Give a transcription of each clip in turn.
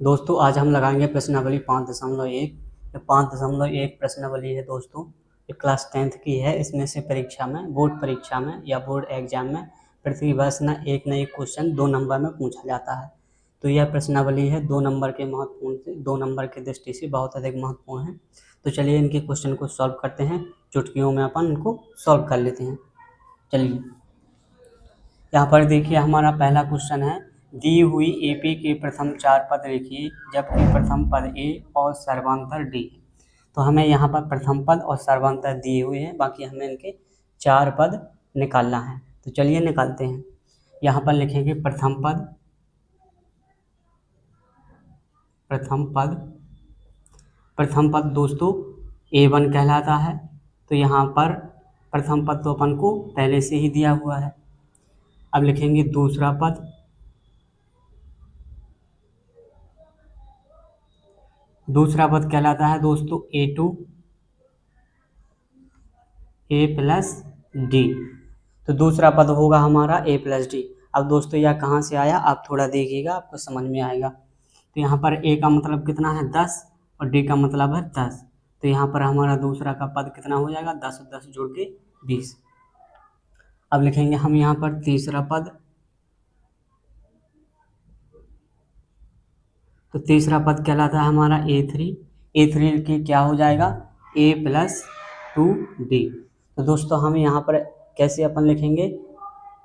दोस्तों आज हम लगाएंगे प्रश्नावली 5.1। 5.1 प्रश्नावली है दोस्तों। ये क्लास 10th की है। इसमें से परीक्षा में, बोर्ड परीक्षा में या बोर्ड एग्जाम में प्रतिवर्ष न एक न एक क्वेश्चन 2 नंबर में पूछा जाता है। तो यह प्रश्नावली है 2 नंबर के महत्वपूर्ण से 2 नंबर की दृष्टि से बहुत अधिक महत्वपूर्ण है। तो चलिए इनके क्वेश्चन को सॉल्व करते हैं। चुटकियों में अपन इनको सॉल्व कर लेते हैं। चलिए यहाँ पर देखिए, हमारा पहला क्वेश्चन है, दी हुई एपी के प्रथम 4 पद लिखिए जबकि प्रथम पद ए और सर्वांतर डी है। तो हमें यहाँ पर प्रथम पद और सर्वांतर दिए हुए हैं, बाकी हमें इनके 4 पद निकालना है। तो चलिए निकालते हैं। यहाँ पर लिखेंगे प्रथम पद, प्रथम पद दोस्तों A1 कहलाता है। तो यहाँ पर प्रथम पद तो अपन को पहले से ही दिया हुआ है। अब लिखेंगे दूसरा पद, दूसरा पद कहलाता है दोस्तों A2 A प्लस डी। तो दूसरा पद होगा हमारा A प्लस डी। अब दोस्तों यह कहाँ से आया, आप थोड़ा देखिएगा, आपको समझ में आएगा। तो यहाँ पर A का मतलब कितना है 10 और D का मतलब है 10। तो यहाँ पर हमारा दूसरा का पद कितना हो जाएगा, 10 और 10 जोड़ के 20। अब लिखेंगे हम यहाँ पर तीसरा पद। तो तीसरा पद कहलाता है हमारा A3। A3 की क्या हो जाएगा, A प्लस 2D। तो दोस्तों हम यहाँ पर कैसे अपन लिखेंगे,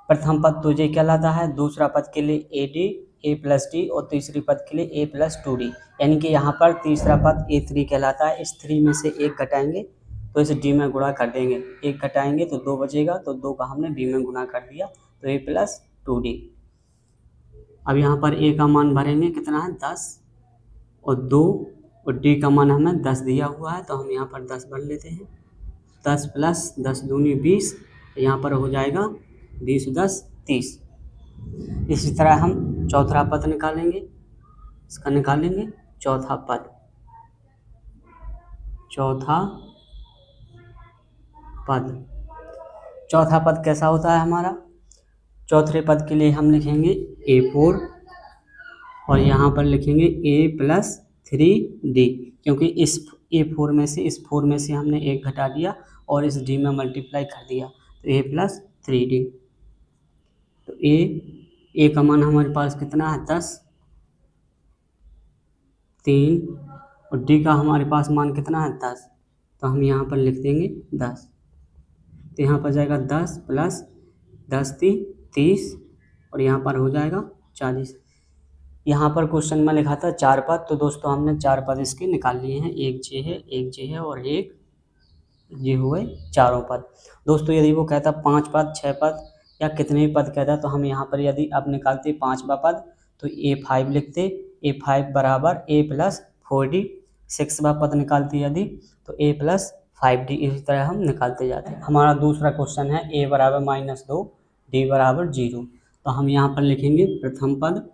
प्रथम पद तो J कहलाता है, दूसरा पद के लिए AD A प्लस डी और तीसरी पद के लिए A प्लस 2D। यानी कि यहाँ पर तीसरा पद A3 कहलाता है। इस 3 में से 1 घटाएंगे तो इसे D में गुणा कर देंगे। 1 घटाएंगे तो 2 बचेगा, तो 2 का हमने D में गुणा कर दिया, तो A प्लस 2D। अब यहाँ पर A का मान भरेंगे, कितना है 10 और 2, और D का मान हमें 10 दिया हुआ है, तो हम यहाँ पर 10 भर लेते हैं। 10 प्लस 10 दूनी 20, यहाँ पर हो जाएगा 20 10 30। इसी तरह हम चौथा पद निकालेंगे। इसका निकालेंगे चौथा पद, चौथा पद कैसा होता है हमारा, चौथे पद के लिए हम लिखेंगे A4 और यहाँ पर लिखेंगे A प्लस 3D, क्योंकि इस A4 में से, इस 4 में से हमने 1 घटा दिया और इस D में मल्टीप्लाई कर दिया, तो A प्लस 3D। तो A का मान हमारे पास कितना है 10, 3, और D का हमारे पास मान कितना है 10, तो हम यहाँ पर लिख देंगे 10। तो यहाँ पर जाएगा 10 प्लस 10 30, और यहाँ पर हो जाएगा 40। यहाँ पर क्वेश्चन में लिखा था 4 पद, तो दोस्तों हमने 4 पद इसके निकाल लिए हैं। एक J है और एक J हुए चारों पद। दोस्तों यदि वो कहता 5 पद 6 पद या कितने भी पद कहता, तो हम यहाँ पर यदि अब निकालते 5वां पद तो A5 लिखते, A5 बराबर A प्लस 4D। 6वां पद निकालते यदि तो A प्लस 5D। इसी तरह हम निकालते जाते हैं। हमारा दूसरा क्वेश्चन है A बराबर -2 D बराबर 0। तो हम यहाँ पर लिखेंगे प्रथम पद,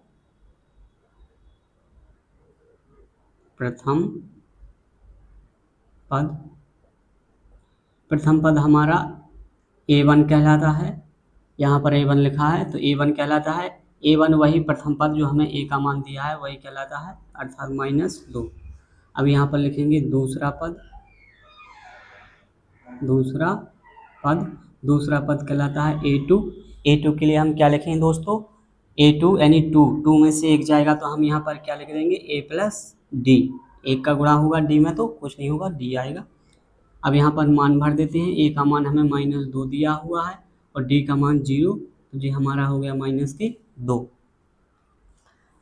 प्रथम पद हमारा A1 कहलाता है। यहाँ पर A1 लिखा है, तो A1 कहलाता है। A1 वही प्रथम पद जो हमें A का मान दिया है वही कहलाता है, अर्थात -2। अब यहाँ पर लिखेंगे दूसरा पद कहलाता है A2। A2 के लिए हम क्या लिखेंगे दोस्तों, A2 यानी 2 में से 1 जाएगा, तो हम यहाँ पर क्या लिख देंगे A प्लस D। 1 का गुणा होगा D में तो कुछ नहीं होगा, D आएगा। अब यहाँ पर मान भर देते हैं। A का मान हमें -2 दिया हुआ है और D का मान 0, तो जी हमारा हो गया -2।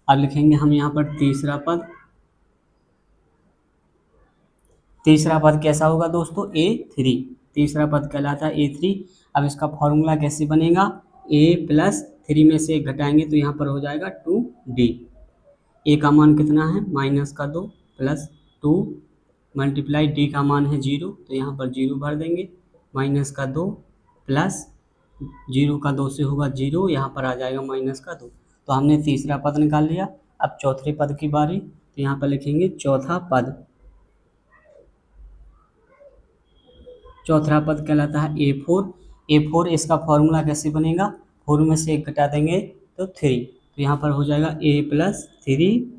अब लिखेंगे हम यहाँ पर तीसरा पद कैसा होगा दोस्तों, A3। तीसरा पद कहलाता है A3। अब इसका फॉर्मूला कैसे बनेगा, A प्लस 3 में से 1 घटाएंगे तो यहाँ पर हो जाएगा 2D। A का मान कितना है -2 प्लस 2 मल्टीप्लाई D का मान है 0, तो यहाँ पर 0 भर देंगे। -2 प्लस 0 का 2 से होगा 0, यहाँ पर आ जाएगा -2। तो हमने तीसरा पद निकाल लिया। अब चौथे पद की बारी, तो यहाँ पर लिखेंगे चौथा पद कहलाता है A4। इसका फॉर्मूला कैसे बनेगा, 4 में से 1 घटा देंगे तो 3, तो यहाँ पर हो जाएगा A प्लस 3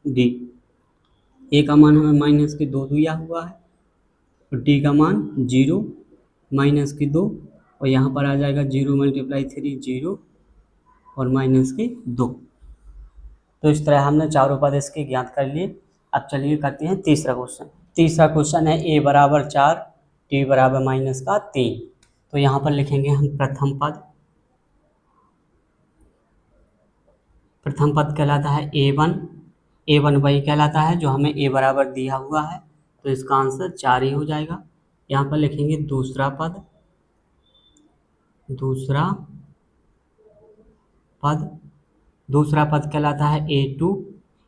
डी। ए का मान हमें माइनस के 2 दिया हुआ है और डी का मान 0 माइनस के 2 और यहाँ पर आ जाएगा 0 मल्टीप्लाई 3 0 और माइनस के 2। तो इस तरह हमने चारों पद इसके ज्ञात कर लिए। अब चलिए करते हैं तीसरा क्वेश्चन। तीसरा क्वेश्चन है a बराबर 4 t बराबर माइनस का 3। तो यहाँ पर लिखेंगे हम प्रथम पद। प्रथम पद कहलाता है a1। a1 वही कहलाता है जो हमें a बराबर दिया हुआ है, तो इसका आंसर 4 ही हो जाएगा। यहाँ पर लिखेंगे दूसरा पद। दूसरा पद कहलाता है a2।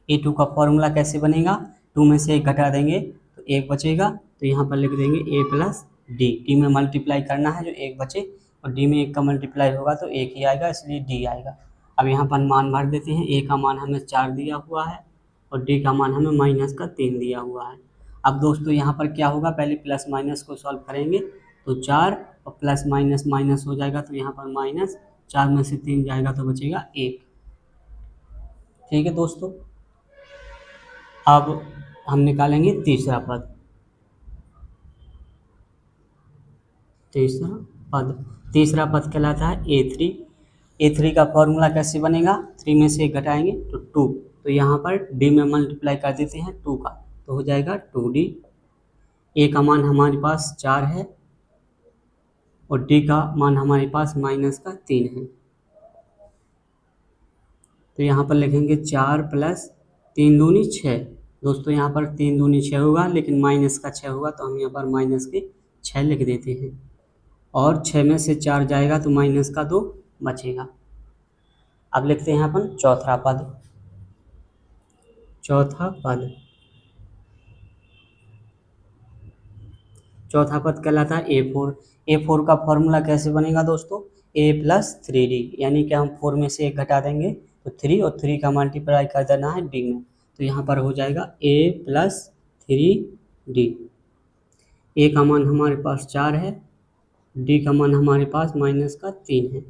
a2 का फॉर्मूला कैसे बनेगा, 2 में से 1 घटा देंगे तो 1 बचेगा, तो यहाँ पर लिख देंगे a प्लस डी। डी में मल्टीप्लाई करना है जो 1 बचे, और डी में 1 का मल्टीप्लाई होगा तो 1 ही आएगा, इसलिए डी आएगा। अब यहाँ पर मान भर देते हैं। a का मान हमें 4 दिया हुआ है और डी का मान हमें माइनस का 3 दिया हुआ है। अब दोस्तों यहाँ पर क्या होगा, पहले प्लस माइनस को सॉल्व करेंगे तो 4 और प्लस माइनस माइनस हो जाएगा, तो यहाँ पर माइनस 4 में से 3 जाएगा तो बचेगा 1। ठीक है दोस्तों, अब हम निकालेंगे तीसरा पद। तीसरा पद कहलाता है a3। a3 का फॉर्मूला कैसे बनेगा, 3 में से 1 घटाएंगे तो 2, तो यहाँ पर d में मल्टीप्लाई कर देते हैं 2 का, तो हो जाएगा 2d। a का मान हमारे पास 4 है और d का मान हमारे पास माइनस का 3 है, तो यहाँ पर लिखेंगे 4 प्लस 3 दूनी 6। दोस्तों यहाँ पर 3 दूनी 6 होगा, लेकिन माइनस का 6 होगा, तो हम यहाँ पर माइनस के 6 लिख देते हैं, और 6 में से 4 जाएगा तो माइनस का 2 बचेगा। अब लिखते हैं अपन चौथा पद। चौथा पद कहलाता है a4। a4 का फॉर्मूला कैसे बनेगा दोस्तों, a प्लस 3d, यानी कि हम 4 में से 1 घटा देंगे तो 3 और 3 का मल्टीप्लाई कर देना है d में, तो यहाँ पर हो जाएगा a प्लस 3d। a का मान हमारे पास 4 है, d का मान हमारे पास माइनस का 3 है।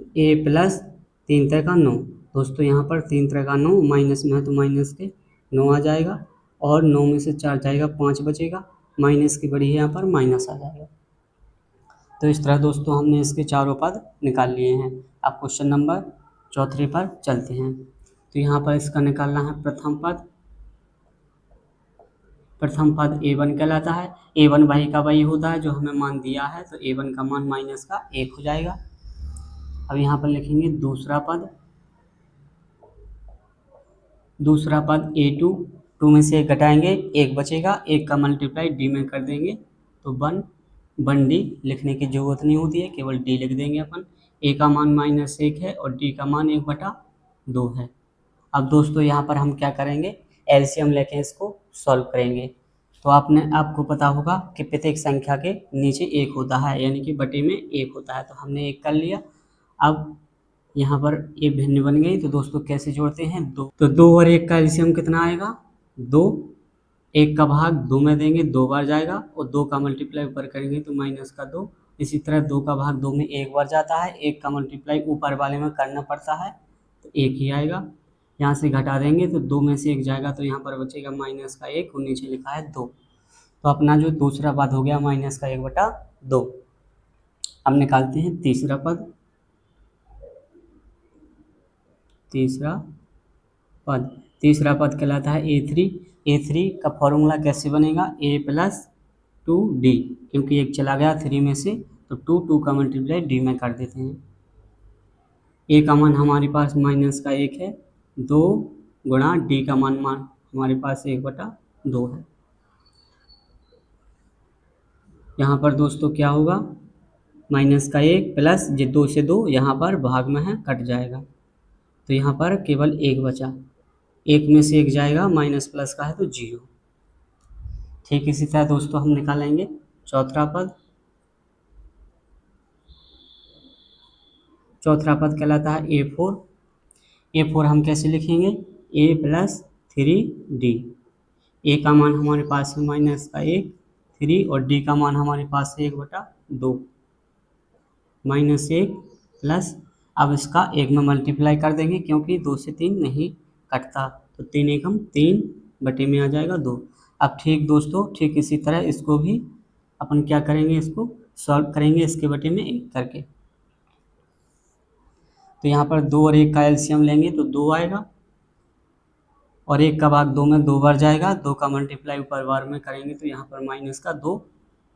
a प्लस 3 3 का 9। दोस्तों यहाँ पर 3 3 का 9, माइनस में है तो माइनस के 9 आ जाएगा, और 9 में से 4 जाएगा 5 बचेगा, माइनस की बड़ी है यहाँ पर माइनस आ जाएगा। तो इस तरह दोस्तों हमने इसके चारों पद निकाल लिए हैं। अब क्वेश्चन नंबर 4 पर चलते हैं। तो यहाँ पर इसका निकालना है प्रथम पद। प्रथम पद a1 कहलाता है। a1 वही का वही होता है जो हमें मान दिया है, तो a1 का मान माइनस का 1 हो जाएगा। अब यहाँ पर लिखेंगे दूसरा पद a2। 2 में से 1 घटाएंगे 1 बचेगा, 1 का मल्टीप्लाई d में कर देंगे तो 1d। लिखने की जरूरत नहीं होती है, केवल d लिख देंगे अपन। a का मान -1 है और d का मान 1/2 है। अब दोस्तों यहाँ पर हम क्या करेंगे, एलसीएम लेके इसको सॉल्व करेंगे। तो आपको पता होगा कि प्रत्येक संख्या के नीचे 1 होता है, यानी कि बटे में 1 होता है, तो हमने 1 कर लिया। अब यहाँ पर ये भिन्न बन गई, तो दोस्तों कैसे जोड़ते हैं, 2। तो 2 और 1 का एलसीएम कितना आएगा, 2। 1 का भाग 2 में देंगे 2 बार जाएगा, और 2 का मल्टीप्लाई ऊपर करेंगे तो माइनस का 2। इसी तरह 2 का भाग 2 में 1 बार जाता है, 1 का मल्टीप्लाई ऊपर वाले में करना पड़ता है, तो 1 ही आएगा। यहाँ से घटा देंगे तो 2 में से 1 जाएगा, तो यहाँ पर बचेगा माइनस का 1 और नीचे लिखा है 2। तो अपना जो दूसरा पद हो गया माइनस का 1/2। अब निकालते हैं तीसरा पद। तीसरा पद कहलाता है a3। a3 का फॉर्मूला कैसे बनेगा, a प्लस 2d, क्योंकि 1 चला गया 3 में से, तो 2 का मल्टीप्लाई d में कर देते हैं। a का मान हमारे पास माइनस का 1 है, 2 गुणा d का मान हमारे पास 1/2 है। यहाँ पर दोस्तों क्या होगा, माइनस का 1 प्लस 2 से 2 यहाँ पर भाग में है, कट जाएगा, तो यहाँ पर केवल 1 बचा। 1 में से 1 जाएगा, माइनस प्लस का है तो 0। ठीक इसी तरह दोस्तों हम निकालेंगे चौथा पद कहलाता है a4। a4 हम कैसे लिखेंगे, a प्लस 3d। a का मान हमारे पास है माइनस का 1, 3, और d का मान हमारे पास है 1/2, -1 प्लस, अब इसका 1 में मल्टीप्लाई कर देंगे क्योंकि 2 से 3 नहीं कटता, तो 3 एकम 3 बटे में आ जाएगा 2। अब ठीक दोस्तों, ठीक इसी तरह इसको भी अपन क्या करेंगे, इसको सॉल्व करेंगे इसके बटे में 1 करके। तो यहाँ पर 2 और 1 का एलसीएम लेंगे तो 2 आएगा, और 1 का भाग 2 में 2 बार जाएगा, 2 का मल्टीप्लाई ऊपर बार में करेंगे तो यहाँ पर माइनस का 2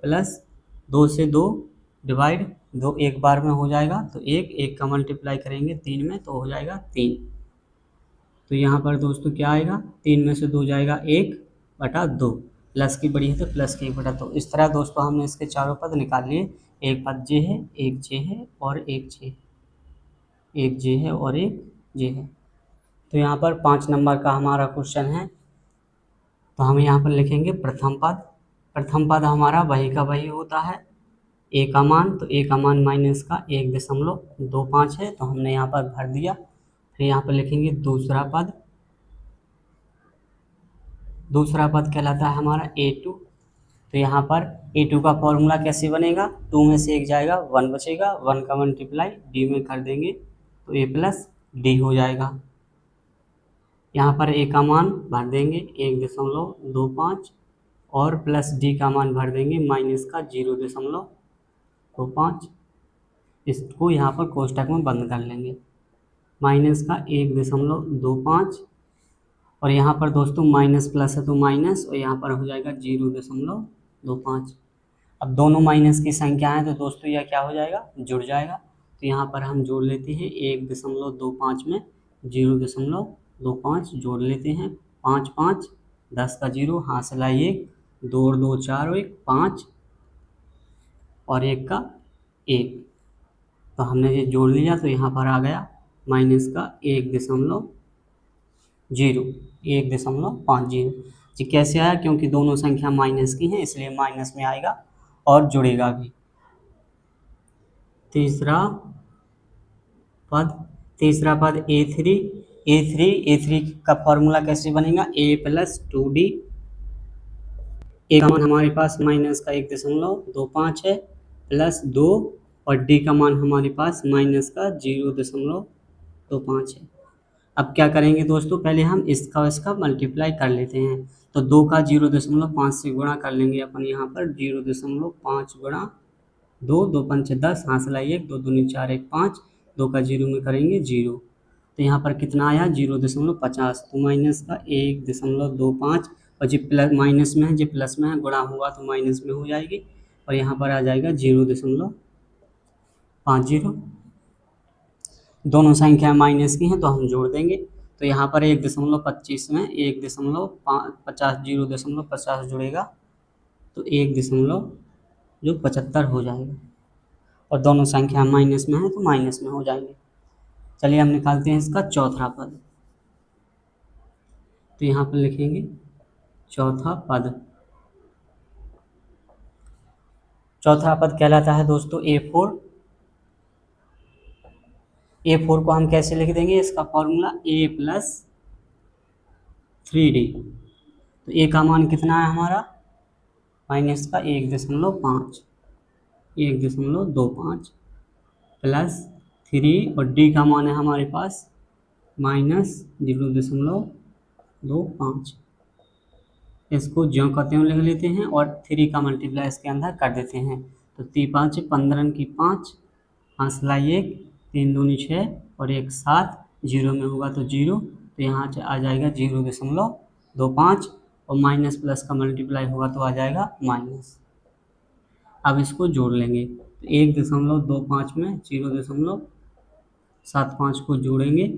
प्लस 2 से 2 डिवाइड 2 एक बार में हो जाएगा, तो 1 का मल्टीप्लाई करेंगे 3 में तो हो जाएगा 3। तो यहाँ पर दोस्तों क्या आएगा, 3 में से 2 जाएगा 1/2, प्लस की बड़ी है तो प्लस की 1/2। तो इस तरह दोस्तों हमने इसके चारों पद निकाल लिए। एक पद जे है, एक जे है और एक जे, एक जे है और एक जे है। तो यहाँ पर 5 नंबर का हमारा क्वेश्चन है। तो हम यहाँ पर लिखेंगे प्रथम पद। प्रथम पद हमारा वही का वही होता है, ए का मान, तो ए का मान माइनस का 1.25 है, तो हमने यहाँ पर भर दिया। फिर यहाँ पर लिखेंगे दूसरा पद। दूसरा पद कहलाता है हमारा A2। तो यहाँ पर A2 का फॉर्मूला कैसे बनेगा, 2 में से 1 जाएगा, 1 बचेगा, 1 का मल्टीप्लाई D में कर देंगे तो A प्लस D हो जाएगा। यहाँ पर A का मान भर देंगे 1.25 और प्लस D का मान भर देंगे माइनस का 0.25। इसको यहाँ पर कोष्टक में बंद कर लेंगे, माइनस का 1.25 और यहाँ पर दोस्तों माइनस प्लस है तो माइनस, और यहाँ पर हो जाएगा 0.25। अब दोनों माइनस की संख्या है तो दोस्तों यह क्या हो जाएगा, जुड़ जाएगा। तो यहाँ पर हम जोड़ लेते हैं 1.25 में 0.25 जोड़ लेते हैं। 5 5 10 का 0, हाथ लाई 1, 2 और 2 4 और 1 5 और 1 का 1। तो हमने ये जोड़ लिया तो यहाँ पर आ गया माइनस का 1.50 जी। कैसे आया, क्योंकि दोनों संख्या माइनस की हैं इसलिए माइनस में आएगा और जुड़ेगा भी। तीसरा पद A3 का फॉर्मूला कैसे बनेगा, A प्लस 2D। ए का मान हमारे पास माइनस का 1.25 है, प्लस 2 और D का मान हमारे पास माइनस का 0.25 है। अब क्या करेंगे दोस्तों, पहले हम इसका मल्टीप्लाई कर लेते हैं। तो 2 का 0.5 से गुणा कर लेंगे अपन यहाँ पर 0.5 गुणा 2, 2 5 10, हाथ लाई 1, 2 दूनी 4 1 5, 2 का 0 में करेंगे 0। तो यहाँ पर कितना आया 0.50, तो माइनस का 1.25 और जी प्लस माइनस में है, जी प्लस में है, गुणा हुआ तो माइनस में हो जाएगी और यहाँ पर आ जाएगा 0.50। दोनों संख्या माइनस की हैं तो हम जोड़ देंगे। तो यहाँ पर 1.25 में 1.50 0.50 जुड़ेगा तो 1.75 हो जाएगा, और दोनों संख्या माइनस में है तो माइनस में हो जाएंगे। चलिए हम निकालते हैं इसका चौथा पद। तो यहाँ पर लिखेंगे चौथा पद। चौथा पद कहलाता है दोस्तों A4। A4 को हम कैसे लिख देंगे, इसका फॉर्मूला A प्लस 3D। तो A का मान कितना है हमारा, माइनस का 1.25 प्लस 3 और D का मान है हमारे पास माइनस 0.25। इसको ज्यों का त्यों लिख लेते हैं और 3 का मल्टीप्लाई इसके अंदर कर देते हैं। तो 3 5 15 की 5, हाथ लाई 1, 3 दूनी 6 और 1 7, 0 में होगा तो 0, तो यहाँ से आ जाएगा 0.25 और माइनस प्लस का मल्टीप्लाई होगा तो आ जाएगा माइनस। अब इसको जोड़ लेंगे तो 1.25 में 0.75 को जोड़ेंगे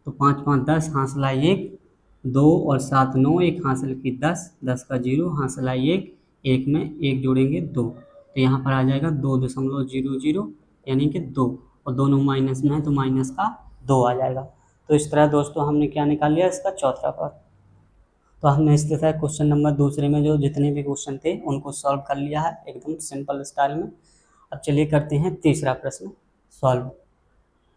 तो 5 5 10, हाथ लाई 1, 2 और 7 9, 1 हासिल की 10, 10 का 0, हासिल आई 1, 1 में 1 जोड़ेंगे 2, तो यहाँ पर आ जाएगा 2.00 यानी कि 2, और दोनों माइनस में है तो माइनस का 2 आ जाएगा। तो इस तरह दोस्तों हमने क्या निकाल लिया, इसका चौथा पद। तो हमने इस तरह क्वेश्चन नंबर दूसरे में जो जितने भी क्वेश्चन थे उनको सॉल्व कर लिया है एकदम सिंपल स्टाइल में। अब चलिए करते हैं तीसरा प्रश्न सॉल्व।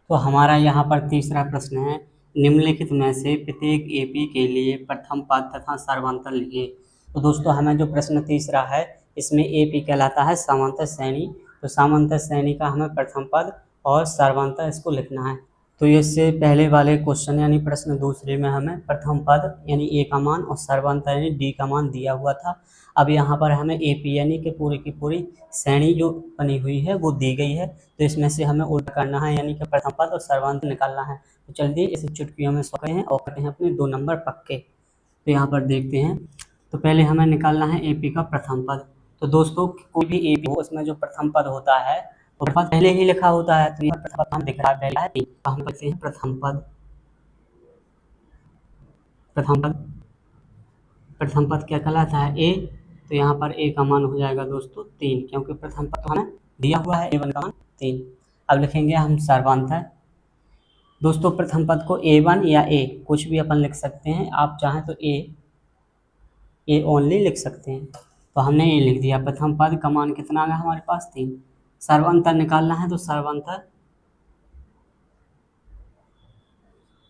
तो हमारा यहाँ पर तीसरा प्रश्न है, निम्नलिखित में से प्रत्येक AP के लिए प्रथम पद तथा सर्वांतर लिखिए। तो दोस्तों हमें जो प्रश्न तीसरा है इसमें AP कहलाता है समांतर श्रेणी। तो समांतर श्रेणी का हमें प्रथम पद और सर्वांतर इसको लिखना है। तो इससे पहले वाले क्वेश्चन यानी प्रश्न दूसरे में हमें प्रथम पद यानी ए का मान और सर्वांतर यानी डी का मान दिया हुआ था। अब यहाँ पर हमें ए पी यानी कि पूरी की पूरी श्रेणी जो बनी हुई है वो दी गई है, तो इसमें से हमें उल्टा करना है यानी कि प्रथम पद और सर्वांतर निकालना है। तो चलिए इसे चुटकियों में सोचते हैं और करते हैं अपने 2 नंबर पक्के। तो यहाँ पर देखते हैं, तो पहले हमें निकालना है ए पी का प्रथम पद। तो दोस्तों कोई भी ए पी हो उसमें जो प्रथम पद होता है तो पद पहले ही लिखा होता है, तो यह प्रथम पद हम दिख रहा है पहला है 3, हम लिखते हैं प्रथम पद। प्रथम पद क्या कहलाता है ए, तो यहाँ पर ए का मान हो जाएगा दोस्तों 3, क्योंकि प्रथम पद तो हमें दिया हुआ है A1 का मान 3। अब लिखेंगे हम सर्वांतर। दोस्तों प्रथम पद को A1 या A कुछ भी अपन लिख सकते हैं, आप चाहें तो ए ओनली लिख सकते हैं। तो हमने ए लिख दिया। प्रथम पद का मान कितना आ गया हमारे पास 3। सर्वांतर निकालना है, तो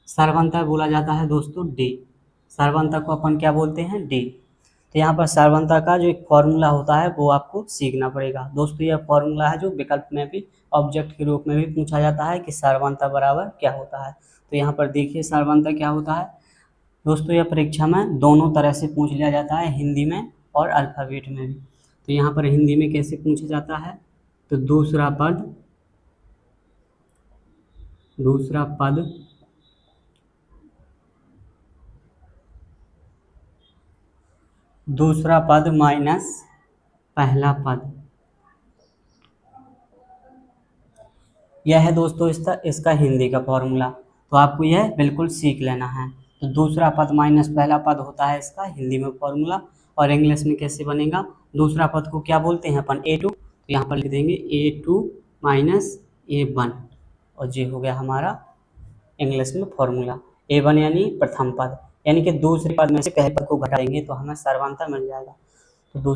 सर्वांतर बोला जाता है दोस्तों डी। सर्वांतर को अपन क्या बोलते हैं, डी। तो यहाँ पर सर्वांतर का जो एक फॉर्मूला होता है वो आपको सीखना पड़ेगा। दोस्तों यह फॉर्मूला है जो विकल्प में भी ऑब्जेक्ट के रूप में भी पूछा जाता है कि सर्वांतर बराबर क्या होता है। तो यहाँ पर देखिए सर्वांतर क्या होता है दोस्तों, यह परीक्षा में दोनों तरह से पूछ लिया जाता है, हिंदी में और अल्फ़ाबेट में भी। तो यहाँ पर हिंदी में कैसे पूछा जाता है, तो दूसरा पद माइनस पहला पद, यह है दोस्तों इसका हिंदी का फॉर्मूला। तो आपको यह बिल्कुल सीख लेना है। तो दूसरा पद माइनस पहला पद होता है इसका हिंदी में फॉर्मूला, और इंग्लिश में कैसे बनेगा, दूसरा पद को क्या बोलते हैं अपन A2, तो यहाँ पर लिख देंगे A2 माइनस A1, और ये हो गया हमारा इंग्लिश में फॉर्मूला। A1 यानी प्रथम पद, यानी कि दूसरे पद में से पहले पद को घटा देंगे तो हमें सर्वांतर मिल जाएगा। तो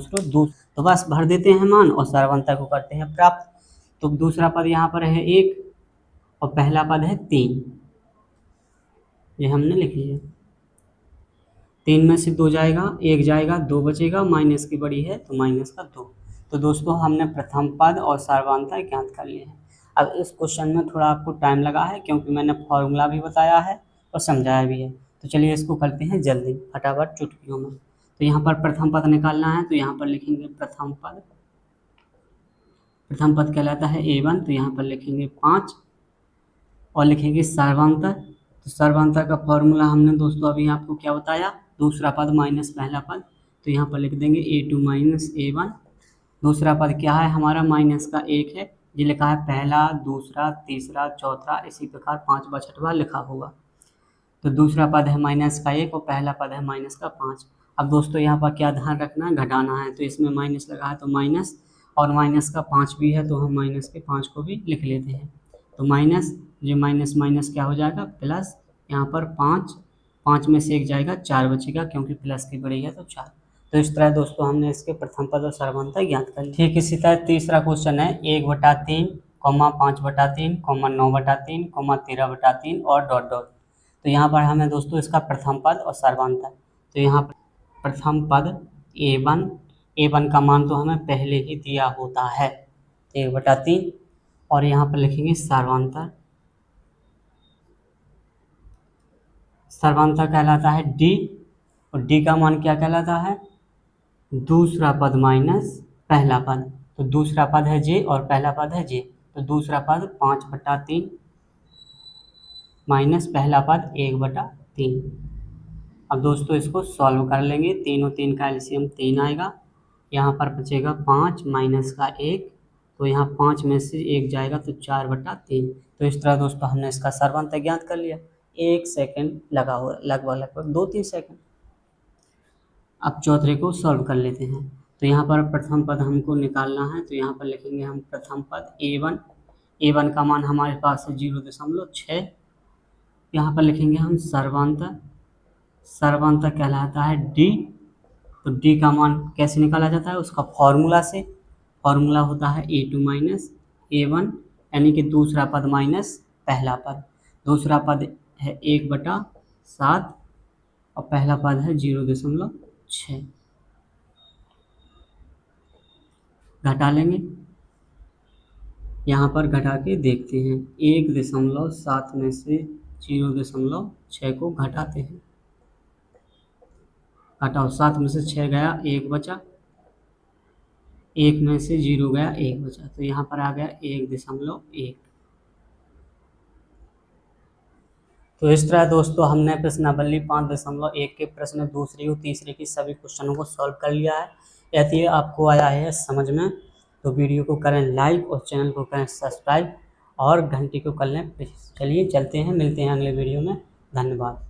तो बस भर देते हैं मान और सर्वांतर को करते हैं प्राप्त। तो दूसरा पद यहाँ पर है 1 और पहला पद है 3, ये हमने लिख लिया। 3 में से 2 जाएगा, 1 जाएगा, 2 बचेगा, माइनस की बड़ी है तो माइनस का 2। तो दोस्तों हमने प्रथम पद और सर्वांतर ज्ञात कर लिए हैं। अब इस क्वेश्चन में थोड़ा आपको टाइम लगा है क्योंकि मैंने फॉर्मूला भी बताया है और समझाया भी है। तो चलिए इसको करते हैं जल्दी फटाफट चुटकियों में। तो यहाँ पर प्रथम पद निकालना है, तो यहाँ पर लिखेंगे प्रथम पद कहलाता है A1, तो यहाँ पर लिखेंगे 5 और लिखेंगे सर्वांतर। तो सर्वांतर का फॉर्मूला हमने दोस्तों अभी आपको क्या बताया, दूसरा पद माइनस पहला पद, तो यहाँ पर लिख देंगे A2 माइनस A1। दूसरा पद क्या है हमारा, माइनस का 1 है, ये लिखा है पहला, दूसरा, तीसरा, चौथा, इसी प्रकार 5वां 6वां लिखा होगा। तो दूसरा पद है माइनस का 1 और पहला पद है माइनस का 5। अब दोस्तों यहाँ पर क्या ध्यान रखना है, घटाना है, तो इसमें माइनस लगा है तो माइनस, और माइनस का 5 भी है तो हम माइनस के 5 को भी लिख लेते हैं। तो माइनस, ये माइनस माइनस क्या हो जाएगा प्लस, यहाँ पर 5 में से 1 जाएगा, 4 बचेगा, क्योंकि प्लस की बड़ी है तो 4। तो इस तरह दोस्तों हमने इसके प्रथम पद और सर्वांतर ज्ञात कर लिया। ठीक इसी तरह तीसरा क्वेश्चन है 1/3, 5/3, 9/3, 13/3 और डॉट डॉट। तो यहाँ पर हमें दोस्तों इसका प्रथम पद और सर्वांतर, तो यहाँ पर प्रथम पद A1 का मान तो हमें पहले ही दिया होता है 1/3, और यहाँ पर लिखेंगे सर्वांतर कहलाता है D, और D का मान क्या कहलाता है, दूसरा पद माइनस पहला पद। तो दूसरा पद है J और पहला पद है J, तो दूसरा पद 5/3 माइनस पहला पद 1/3। अब दोस्तों इसको सॉल्व कर लेंगे, 3 और 3 का एलसीएम 3 आएगा, यहाँ पर बचेगा 5 माइनस का 1, तो यहाँ 5 में से 1 जाएगा तो 4/3। तो इस तरह दोस्तों हमने इसका सर्वांतर ज्ञात कर लिया। 1 सेकंड लगा हुआ, लगभग 2-3 सेकंड। अब चौथे को सॉल्व कर लेते हैं। तो यहाँ पर प्रथम पद हमको निकालना है, तो यहाँ पर लिखेंगे हम प्रथम पद A1 का मान हमारे पास है 0.6। यहाँ पर लिखेंगे हम सर्वांतर कहलाता है D। तो D का मान कैसे निकाला जाता है, उसका फॉर्मूला होता है A2 माइनस A1, यानी कि दूसरा पद माइनस पहला पद। दूसरा पद है 1/7 और पहला पद है 0.6। घटा लेंगे, यहाँ पर घटा के देखते हैं। 1.7 में से 0.6 को घटाते हैं। घटाओ, 7 में से 6 गया, 1 बचा, 1 में से 0 गया, 1 बचा, तो यहाँ पर आ गया 1.1। तो इस तरह दोस्तों हमने प्रश्नावली 5.1 के प्रश्न दूसरी और तीसरे की सभी क्वेश्चनों को सॉल्व कर लिया है। यदि आपको आया है समझ में तो वीडियो को करें लाइक और चैनल को करें सब्सक्राइब और घंटी को कर लें प्रेस। चलिए चलते हैं, मिलते हैं अगले वीडियो में। धन्यवाद।